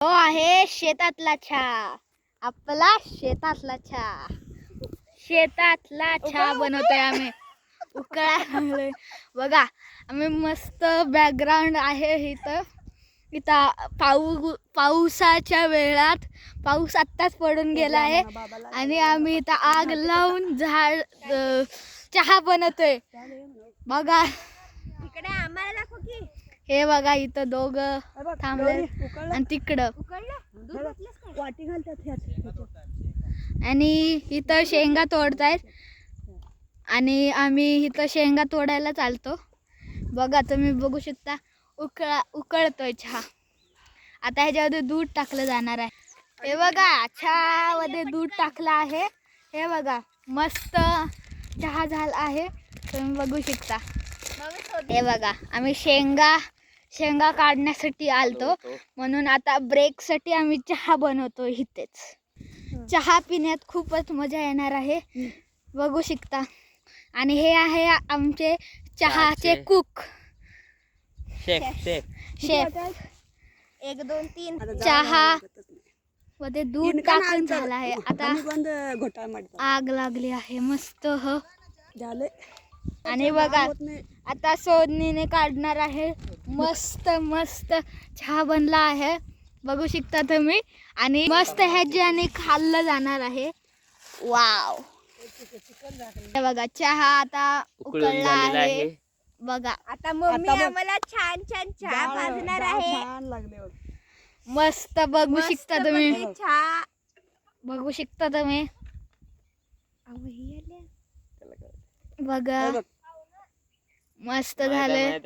तो आहे शेतातला चहा, आपला शेतातला चहा. शेतातला चहा बनवतोय आम्ही. उकळा बघा, आम्ही मस्त बॅकग्राऊंड आहे इथं. पावसाच्या वेळात पाऊस आत्ताच पडून गेला आहे आणि आम्ही इथं आग लावून चहा बनवतोय. बघा इकडे आम्हाला दाखव की. हे बघा इथं दोघं थांबले आणि तिकडं वाटी घालतात आणि इथं शेंगा तोडतायत आणि आम्ही इथं शेंगा तोडायला चालतो. बघा तुम्ही बघू शकता, उकळतोय चहा. आता ह्याच्यामध्ये दूध टाकलं जाणार आहे. हे बघा, चहामध्ये दूध टाकलं आहे. हे बघा मस्त चहा झाला आहे, तुम्ही बघू शकता. हे बघा, आम्ही शेंगा काढण्यासाठी आलतो, म्हणून आता ब्रेकसाठी आम्ही चहा बनवतो इथेच. चहा पिण्यात खूपच मजा येणार आहे, बघू शकता. आणि हे आहे आमचे चहाचे कुक, शेफ. 1 2 3 चहा मध्ये दूध टाकून झाला आहे. आता आग लागली आहे मस्त झाले. आणि बघा आता सोडणीने काढणार आहे. मस्त मस्त चहा बनला आहे, बघू शकता तुम्ही. आणि मस्त ह्याच्याने खाल्लं जाणार आहे. वाव, बघा चहा आता उकळला आहे. बघा आता मम्मी आम्हाला छान छान चहा पाजणार आहे. मस्त बघू शकता तुम्ही, चहा बघू शकता तुम्ही. बघा मस्त झालंय.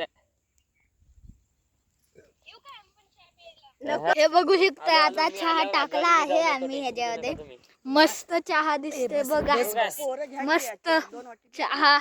हे बघू शकता, आता चहा टाकला आहे आम्ही ह्याच्यामध्ये. मस्त चहा दिसते बघा, मस्त चहा.